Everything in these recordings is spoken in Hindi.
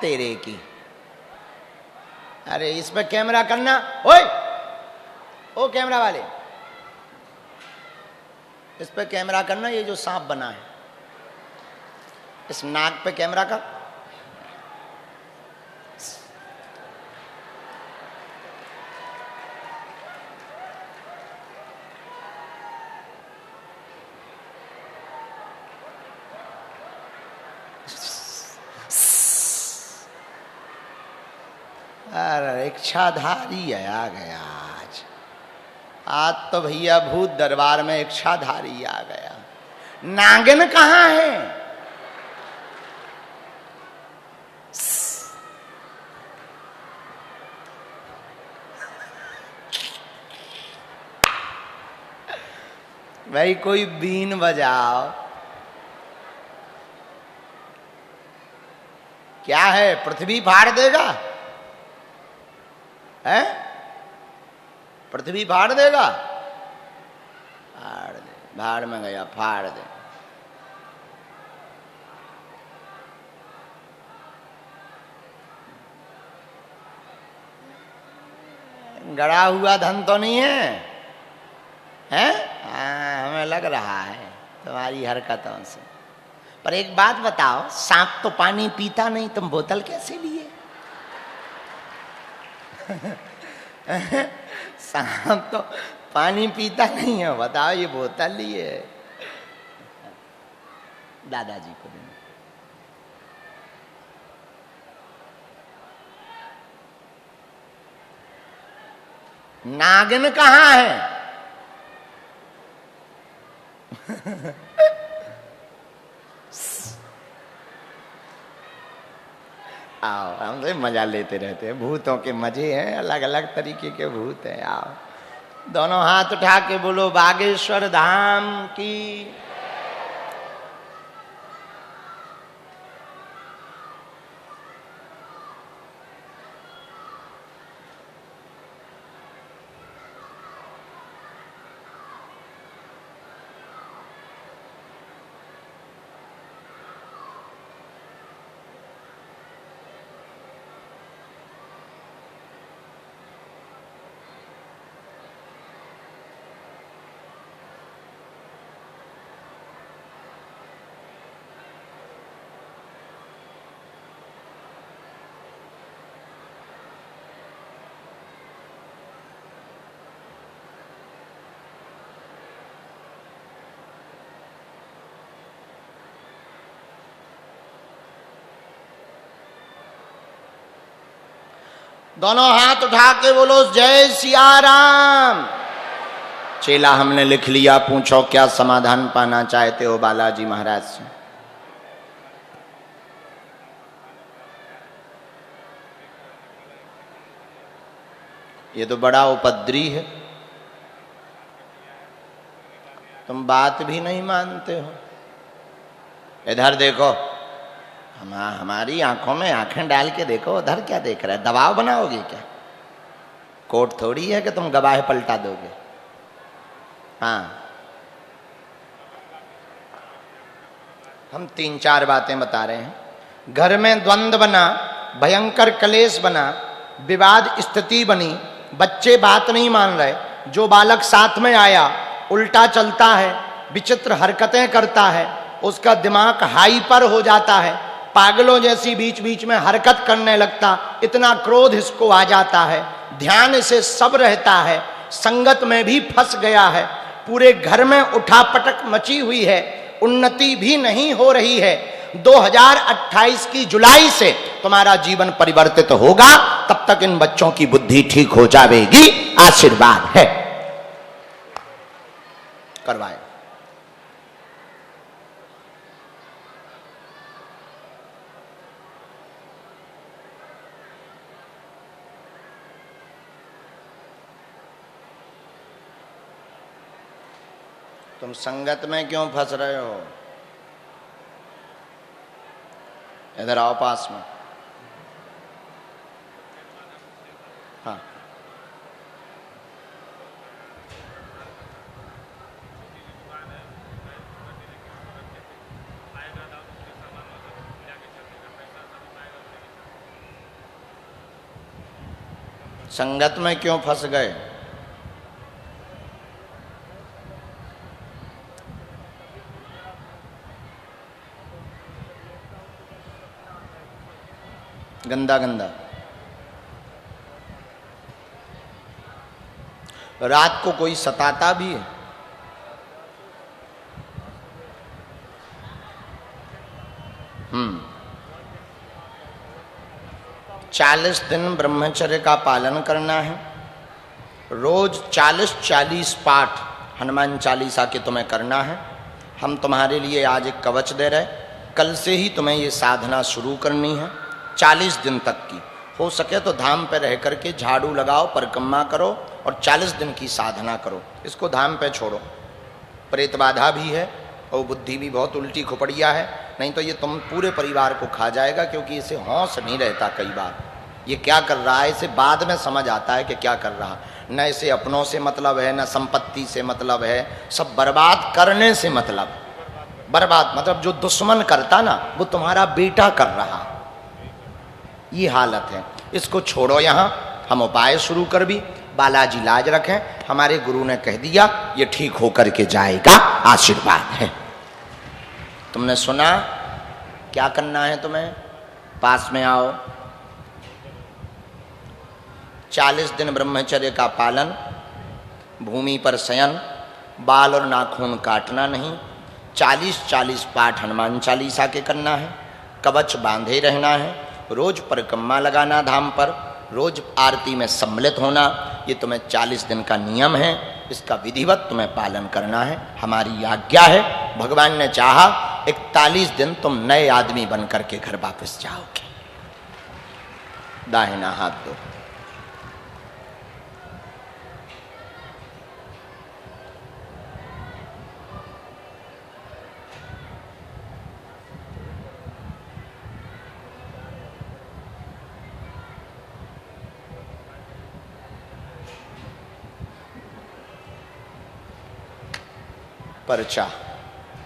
तेरे की। अरे इस पे कैमरा करना, ओए ओ कैमरा वाले, इस पे कैमरा करना। ये जो सांप बना है इस नाक पे कैमरा कर। अरे इच्छाधारी आ गया आज। आज तो भैया भूत दरबार में इच्छाधारी आ गया। नागिन कहाँ है? भाई कोई बीन बजाओ। क्या है, पृथ्वी फाड़ देगा? है पृथ्वी फाड़ देगा? फाड़ दे, भाड़ में गया, फाड़ दे। गड़ा हुआ धन तो नहीं है? हैं? हाँ, हमें लग रहा है तुम्हारी हरकतों से। पर एक बात बताओ, सांप तो पानी पीता नहीं, तुम बोतल कैसे लिए? सांप तो पानी पीता नहीं है, बताओ ये बोतल लिए? दादाजी को देना। नागिन कहाँ है? आओ, हमसे मजा लेते रहते हैं। भूतों के मजे हैं, अलग अलग तरीके के भूत हैं। आओ, दोनों हाथ उठा के बोलो बागेश्वर धाम की। दोनों हाथ उठा के बोलो जय सिया राम। चेला हमने लिख लिया, पूछो क्या समाधान पाना चाहते हो बालाजी महाराज से? ये तो बड़ा उपद्री है, तुम बात भी नहीं मानते हो। इधर देखो, हमारी आंखों में आंखें डाल के देखो, उधर क्या देख रहा है? दबाव बनाओगे क्या? कोर्ट थोड़ी है कि तुम गवाह पलटा दोगे। हाँ, हम 3-4 बातें बता रहे हैं। घर में द्वंद्व बना, भयंकर कलेश बना, विवाद स्थिति बनी, बच्चे बात नहीं मान रहे, जो बालक साथ में आया उल्टा चलता है, विचित्र हरकतें करता है, उसका दिमाग हाइपर हो जाता है, पागलों जैसी बीच बीच में हरकत करने लगता, इतना क्रोध इसको आ जाता है, ध्यान इसे सब रहता है, संगत में भी फंस गया है, पूरे घर में उठापटक मची हुई है, उन्नति भी नहीं हो रही है। 2028 की जुलाई से तुम्हारा जीवन परिवर्तित होगा, तब तक इन बच्चों की बुद्धि ठीक हो जाएगी। आशीर्वाद है, करवाए। तुम संगत में क्यों फंस रहे हो? इधर आओ पास में। हाँ, संगत में क्यों फंस गए? गंदा गंदा। रात को कोई सताता भी है? 40 दिन ब्रह्मचर्य का पालन करना है। रोज 40-40 पाठ हनुमान चालीसा के तुम्हें करना है। हम तुम्हारे लिए आज एक कवच दे रहे, कल से ही तुम्हें ये साधना शुरू करनी है 40 दिन तक की। हो सके तो धाम पे रह करके झाड़ू लगाओ, परिक्रमा करो और 40 दिन की साधना करो। इसको धाम पे छोड़ो। प्रेत बाधा भी है और बुद्धि भी बहुत उल्टी खुपड़िया है, नहीं तो ये तुम पूरे परिवार को खा जाएगा, क्योंकि इसे होश नहीं रहता। कई बार ये क्या कर रहा है इसे बाद में समझ आता है कि क्या कर रहा। न इसे अपनों से मतलब है, न संपत्ति से मतलब है, सब बर्बाद करने से मतलब। बर्बाद मतलब जो दुश्मन करता ना वो तुम्हारा बेटा कर रहा, ये हालत है। इसको छोड़ो। यहाँ हम उपाय शुरू कर भी, बालाजी लाज रखें। हमारे गुरु ने कह दिया ये ठीक होकर के जाएगा, आशीर्वाद है। तुमने सुना क्या करना है तुम्हें? पास में आओ। 40 दिन ब्रह्मचर्य का पालन, भूमि पर शयन, बाल और नाखून काटना नहीं, 40-40 पाठ हनुमान चालीसा के करना है, कवच बांधे रहना है, रोज परिक्रमा लगाना धाम पर, रोज आरती में सम्मिलित होना। ये तुम्हें 40 दिन का नियम है, इसका विधिवत तुम्हें पालन करना है। हमारी आज्ञा है। भगवान ने चाहा 41 दिन तुम नए आदमी बन करके घर वापस जाओगे। दाहिना हाथ दो। पर्चा।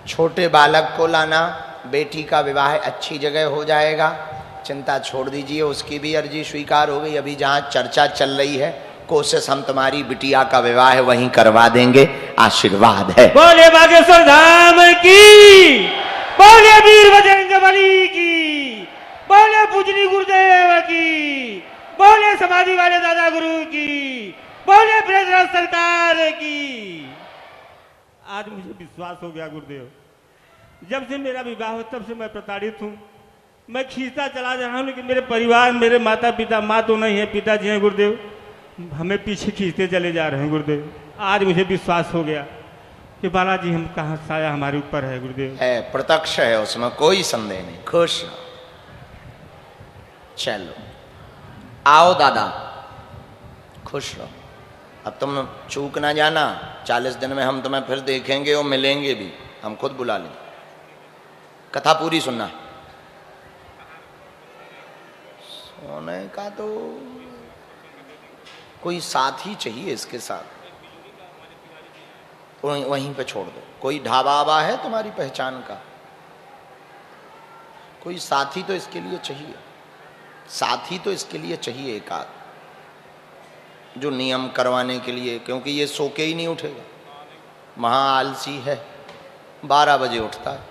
छोटे बालक को लाना, बेटी का विवाह अच्छी जगह हो जाएगा, चिंता छोड़ दीजिए। उसकी भी अर्जी स्वीकार हो गई। अभी जहाँ चर्चा चल रही है, कोशिश हम तुम्हारी बिटिया का विवाह वहीं करवा देंगे, आशीर्वाद है। बोले बागेश्वर धाम की, बोले वीर बजरंगबली की, बोले पूजनी गुरुदेव की, बोले समाधि वाले दादा गुरु की, बोले ब्रजराज सरकार की। आज मुझे विश्वास हो गया गुरुदेव, जब से मेरा विवाह हो तब से मैं प्रताड़ित हूँ। मैं खींचता चला जा रहा हूँ, लेकिन मेरे परिवार, मेरे माता पिता, माँ तो नहीं है, पिताजी हैं गुरुदेव, हमें पीछे खींचते चले जा रहे हैं गुरुदेव। आज मुझे विश्वास हो गया कि बालाजी हम कहाँ, साया हमारे ऊपर है गुरुदेव। है, प्रत्यक्ष है, उसमें कोई संदेह नहीं। खुश चलो आओ दादा, खुश रहो। अब तुम चूक ना जाना, 40 दिन में हम तुम्हें फिर देखेंगे और मिलेंगे भी, हम खुद बुला लेंगे। कथा पूरी सुनना। सोने का तो कोई साथी चाहिए इसके साथ, वहीं पे छोड़ दो। कोई ढाबा आबा है तुम्हारी पहचान का? कोई साथी तो इसके लिए चाहिए, साथी तो इसके लिए चाहिए एक आध, जो नियम करवाने के लिए। क्योंकि ये सो के ही नहीं उठेगा, महा आलसी है, 12 बजे उठता है।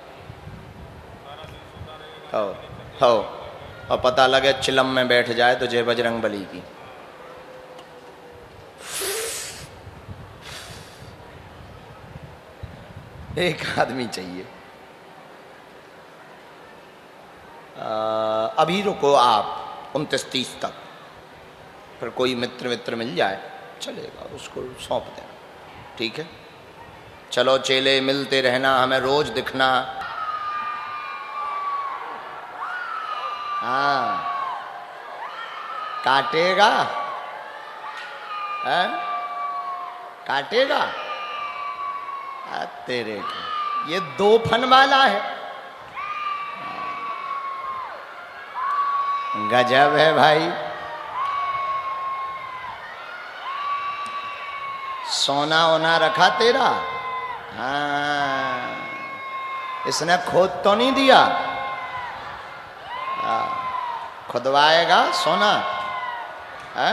हो और पता लगे चिलम में बैठ जाए तो जय बजरंग बली की। एक आदमी चाहिए। अभी रुको आप 29-30 तक, फिर कोई मित्र मिल जाए चलेगा, उसको सौंप देना, ठीक है? चलो चेले, मिलते रहना, हमें रोज दिखना। हाँ, काटेगा है? काटेगा तेरे के। ये 2 फन वाला है, गजब है भाई। सोना ओना रखा तेरा? हाँ, इसने खोद तो नहीं दिया? खुदवाएगा सोना है?